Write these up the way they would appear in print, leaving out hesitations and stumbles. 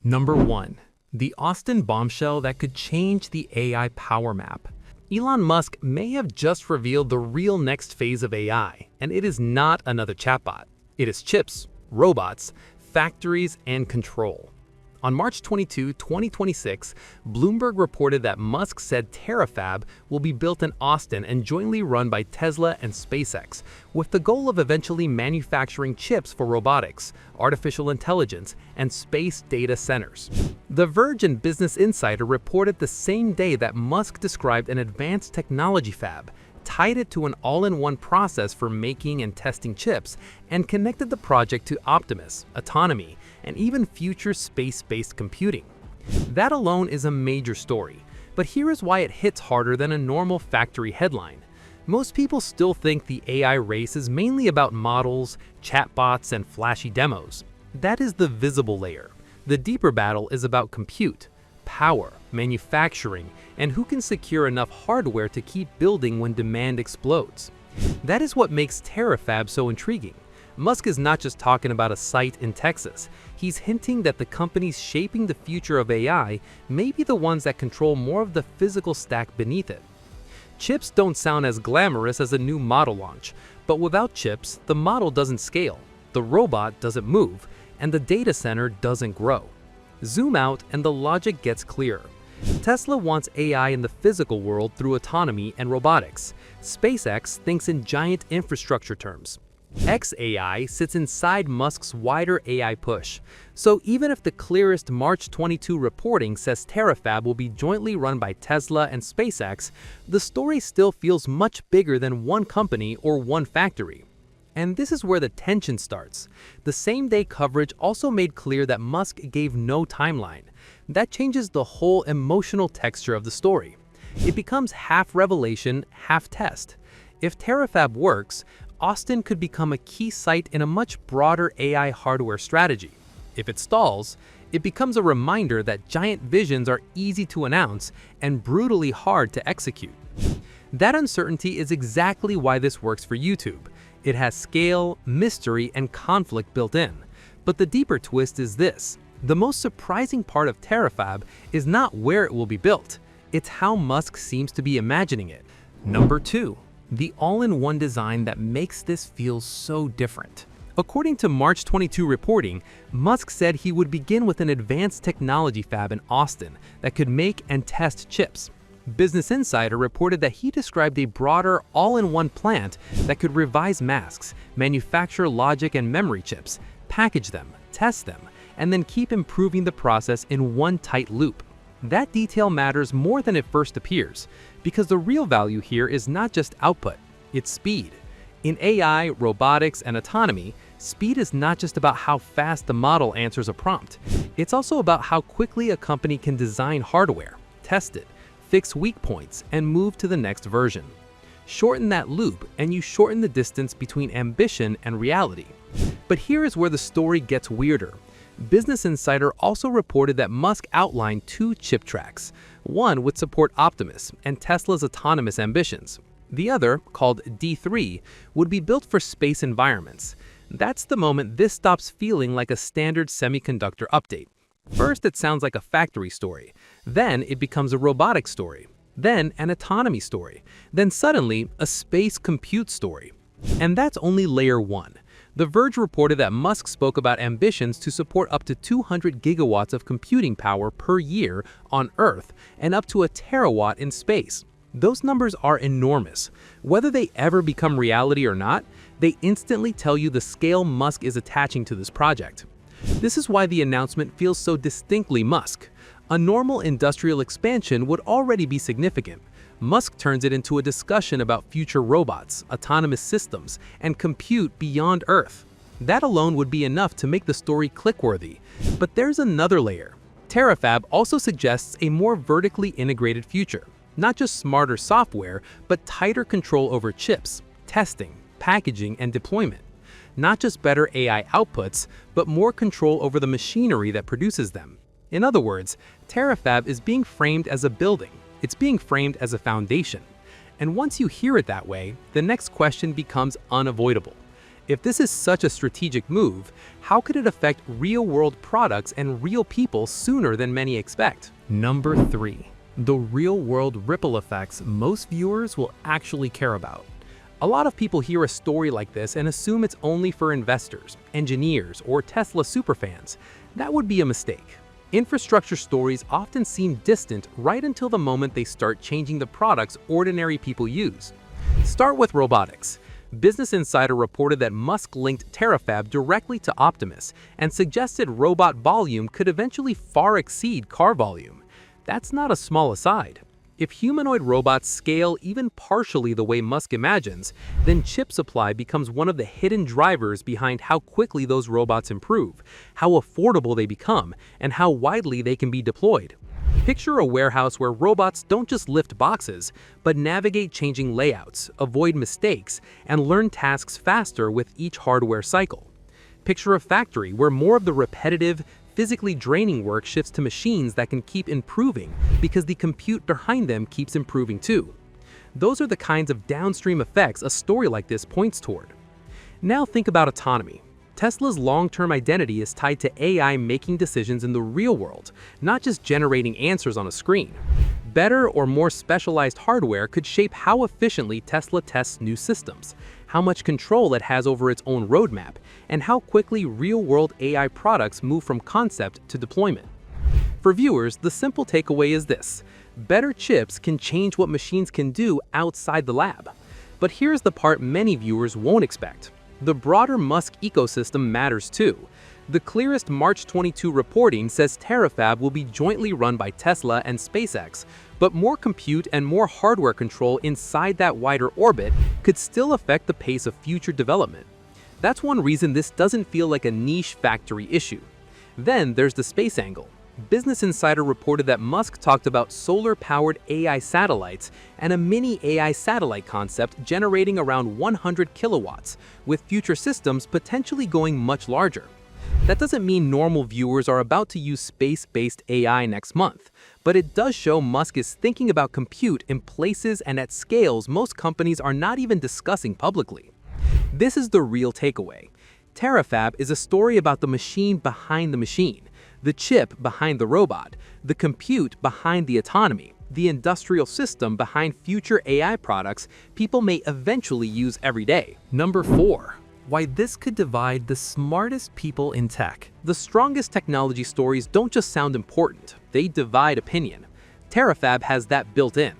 Number 1. The Austin bombshell that could change the AI power map. Elon Musk may have just revealed the real next phase of AI, and it is not another chatbot. It is chips, robots, factories, and control. On March 22, 2026, Bloomberg reported that Musk said Terafab will be built in Austin and jointly run by Tesla and SpaceX, with the goal of eventually manufacturing chips for robotics, artificial intelligence, and space data centers. The Verge and Business Insider reported the same day that Musk described an advanced technology fab, tied it to an all-in-one process for making and testing chips, and connected the project to Optimus, Autonomy, and even future space-based computing. That alone is a major story, but here is why it hits harder than a normal factory headline. Most people still think the AI race is mainly about models, chatbots, and flashy demos. That is the visible layer. The deeper battle is about compute, power, manufacturing, and who can secure enough hardware to keep building when demand explodes. That is what makes Terafab so intriguing. Musk is not just talking about a site in Texas. He's hinting that the companies shaping the future of AI may be the ones that control more of the physical stack beneath it. Chips don't sound as glamorous as a new model launch, but without chips, the model doesn't scale, the robot doesn't move, and the data center doesn't grow. Zoom out and the logic gets clearer. Tesla wants AI in the physical world through autonomy and robotics. SpaceX thinks in giant infrastructure terms. xAI sits inside Musk's wider AI push. So even if the clearest March 22 reporting says Terafab will be jointly run by Tesla and SpaceX, the story still feels much bigger than one company or one factory. And this is where the tension starts. The same-day coverage also made clear that Musk gave no timeline. That changes the whole emotional texture of the story. It becomes half revelation, half test. If Terafab works, Austin could become a key site in a much broader AI hardware strategy. If it stalls, it becomes a reminder that giant visions are easy to announce and brutally hard to execute. That uncertainty is exactly why this works for YouTube. It has scale, mystery, and conflict built in. But the deeper twist is this. The most surprising part of Terafab is not where it will be built. It's how Musk seems to be imagining it. Number 2. The all-in-one design that makes this feel so different. According to March 22 reporting, Musk said he would begin with an advanced technology fab in Austin that could make and test chips. Business Insider reported that he described a broader, all-in-one plant that could revise masks, manufacture logic and memory chips, package them, test them, and then keep improving the process in one tight loop. That detail matters more than it first appears, because the real value here is not just output, it's speed. In AI, robotics, and autonomy, speed is not just about how fast the model answers a prompt. It's also about how quickly a company can design hardware, test it, fix weak points, and move to the next version. Shorten that loop, and you shorten the distance between ambition and reality. But here is where the story gets weirder. Business Insider also reported that Musk outlined 2 chip tracks. One would support Optimus and Tesla's autonomous ambitions. The other, called D3, would be built for space environments. That's the moment this stops feeling like a standard semiconductor update. First, it sounds like a factory story. Then, it becomes a robotics story. Then, an autonomy story. Then suddenly, a space compute story. And that's only layer 1. The Verge reported that Musk spoke about ambitions to support up to 200 gigawatts of computing power per year on Earth and up to a terawatt in space. Those numbers are enormous. Whether they ever become reality or not, they instantly tell you the scale Musk is attaching to this project. This is why the announcement feels so distinctly Musk. A normal industrial expansion would already be significant. Musk turns it into a discussion about future robots, autonomous systems, and compute beyond Earth. That alone would be enough to make the story click-worthy. But there's another layer. Terafab also suggests a more vertically integrated future. Not just smarter software, but tighter control over chips, testing, packaging, and deployment. Not just better AI outputs, but more control over the machinery that produces them. In other words, Terafab is being framed as a building. It's being framed as a foundation. And once you hear it that way, the next question becomes unavoidable. If this is such a strategic move, how could it affect real-world products and real people sooner than many expect? Number 3. The real-world ripple effects most viewers will actually care about. A lot of people hear a story like this and assume it's only for investors, engineers, or Tesla superfans. That would be a mistake. Infrastructure stories often seem distant right until the moment they start changing the products ordinary people use. Start with robotics. Business Insider reported that Musk linked Terafab directly to Optimus and suggested robot volume could eventually far exceed car volume. That's not a small aside. If humanoid robots scale even partially the way Musk imagines, then chip supply becomes one of the hidden drivers behind how quickly those robots improve, how affordable they become, and how widely they can be deployed. Picture a warehouse where robots don't just lift boxes, but navigate changing layouts, avoid mistakes, and learn tasks faster with each hardware cycle. Picture a factory where more of the repetitive, physically draining work shifts to machines that can keep improving because the compute behind them keeps improving too. Those are the kinds of downstream effects a story like this points toward. Now think about autonomy. Tesla's long-term identity is tied to AI making decisions in the real world, not just generating answers on a screen. Better or more specialized hardware could shape how efficiently Tesla tests new systems, how much control it has over its own roadmap, and how quickly real-world AI products move from concept to deployment. For viewers, the simple takeaway is this: better chips can change what machines can do outside the lab. But here's the part many viewers won't expect. The broader Musk ecosystem matters too. The clearest March 22 reporting says Terafab will be jointly run by Tesla and SpaceX, but more compute and more hardware control inside that wider orbit could still affect the pace of future development. That's one reason this doesn't feel like a niche factory issue. Then there's the space angle. Business Insider reported that Musk talked about solar-powered AI satellites and a mini AI satellite concept generating around 100 kilowatts, with future systems potentially going much larger. That doesn't mean normal viewers are about to use space-based AI next month, but it does show Musk is thinking about compute in places and at scales most companies are not even discussing publicly. This is the real takeaway. Terafab is a story about the machine behind the machine, the chip behind the robot, the compute behind the autonomy, the industrial system behind future AI products people may eventually use every day. Number 4. Why this could divide the smartest people in tech. The strongest technology stories don't just sound important, they divide opinion. Terafab has that built in.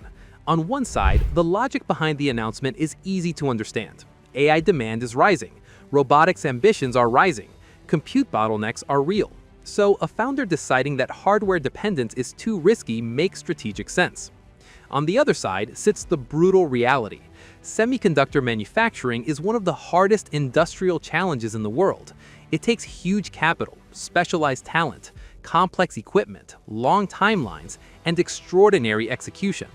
On one side, the logic behind the announcement is easy to understand. AI demand is rising, robotics ambitions are rising, compute bottlenecks are real. So a founder deciding that hardware dependence is too risky makes strategic sense. On the other side sits the brutal reality. Semiconductor manufacturing is one of the hardest industrial challenges in the world. It takes huge capital, specialized talent, complex equipment, long timelines, and extraordinary execution.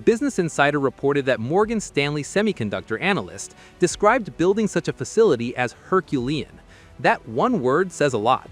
Business Insider reported that Morgan Stanley semiconductor analyst described building such a facility as Herculean. That one word says a lot.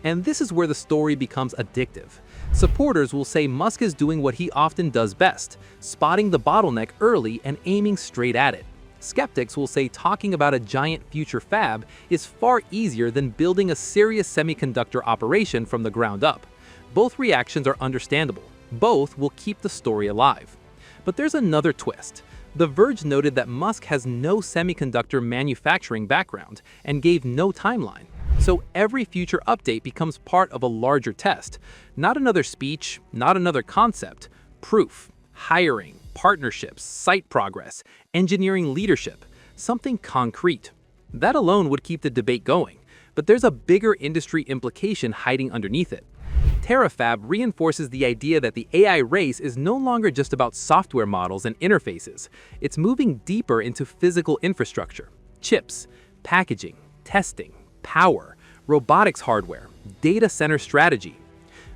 And this is where the story becomes addictive. Supporters will say Musk is doing what he often does best, spotting the bottleneck early and aiming straight at it. Skeptics will say talking about a giant future fab is far easier than building a serious semiconductor operation from the ground up. Both reactions are understandable. Both will keep the story alive. But there's another twist. The Verge noted that Musk has no semiconductor manufacturing background and gave no timeline. So every future update becomes part of a larger test. Not another speech, not another concept. Proof, hiring, partnerships, site progress, engineering leadership, something concrete. That alone would keep the debate going, but there's a bigger industry implication hiding underneath it. Terafab reinforces the idea that the AI race is no longer just about software models and interfaces. It's moving deeper into physical infrastructure, chips, packaging, testing, power, robotics hardware, data center strategy.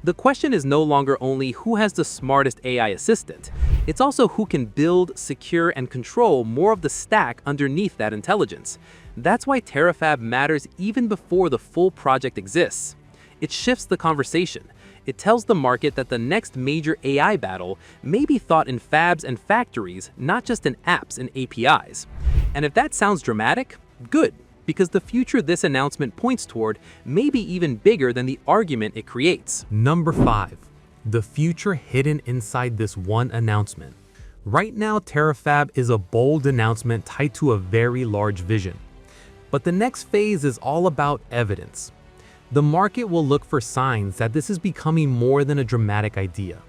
The question is no longer only who has the smartest AI assistant, it's also who can build, secure, and control more of the stack underneath that intelligence. That's why Terafab matters even before the full project exists. It shifts the conversation. It tells the market that the next major AI battle may be thought in fabs and factories, not just in apps and APIs. And if that sounds dramatic, good, because the future this announcement points toward may be even bigger than the argument it creates. Number 5. The future hidden inside this one announcement. Right now, Terafab is a bold announcement tied to a very large vision. But the next phase is all about evidence. The market will look for signs that this is becoming more than a dramatic idea.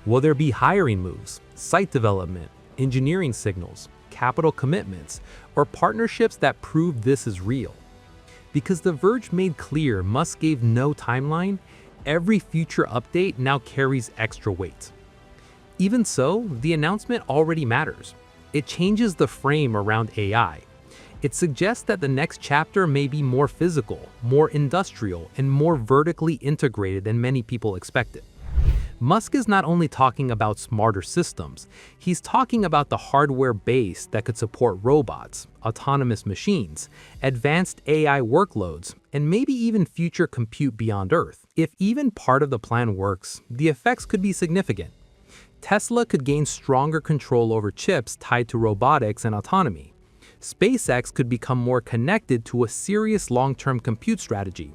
Will there be hiring moves, site development, engineering signals, capital commitments, or partnerships that prove this is real? Because The Verge made clear Musk gave no timeline, every future update now carries extra weight. Even so, the announcement already matters. It changes the frame around AI. It suggests that the next chapter may be more physical, more industrial, and more vertically integrated than many people expected. Musk is not only talking about smarter systems, he's talking about the hardware base that could support robots, autonomous machines, advanced AI workloads, and maybe even future compute beyond Earth. If even part of the plan works, the effects could be significant. Tesla could gain stronger control over chips tied to robotics and autonomy. SpaceX could become more connected to a serious long-term compute strategy.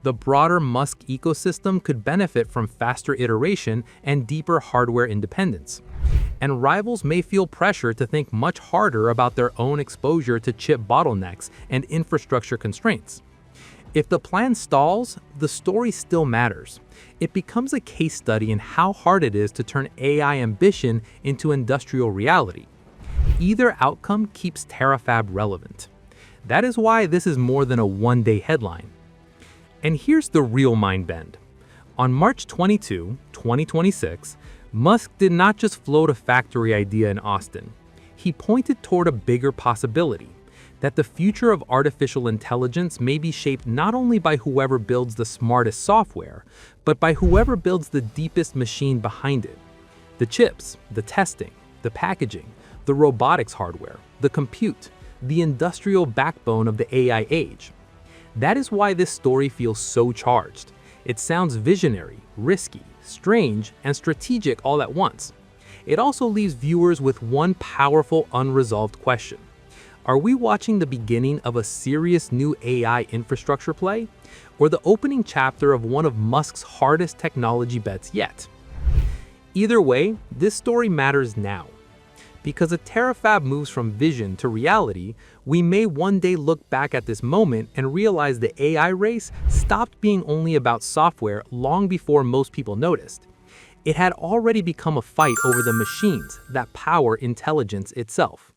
The broader Musk ecosystem could benefit from faster iteration and deeper hardware independence. And rivals may feel pressure to think much harder about their own exposure to chip bottlenecks and infrastructure constraints. If the plan stalls, the story still matters. It becomes a case study in how hard it is to turn AI ambition into industrial reality. Either outcome keeps Terafab relevant. That is why this is more than a one-day headline. And here's the real mind bend. On March 22, 2026, Musk did not just float a factory idea in Austin. He pointed toward a bigger possibility, that the future of artificial intelligence may be shaped not only by whoever builds the smartest software, but by whoever builds the deepest machine behind it. The chips, the testing, the packaging, the robotics hardware, the compute, the industrial backbone of the AI age. That is why this story feels so charged. It sounds visionary, risky, strange, and strategic all at once. It also leaves viewers with one powerful, unresolved question. Are we watching the beginning of a serious new AI infrastructure play, or the opening chapter of one of Musk's hardest technology bets yet? Either way, this story matters now. Because as Terafab moves from vision to reality, we may one day look back at this moment and realize the AI race stopped being only about software long before most people noticed. It had already become a fight over the machines that power intelligence itself.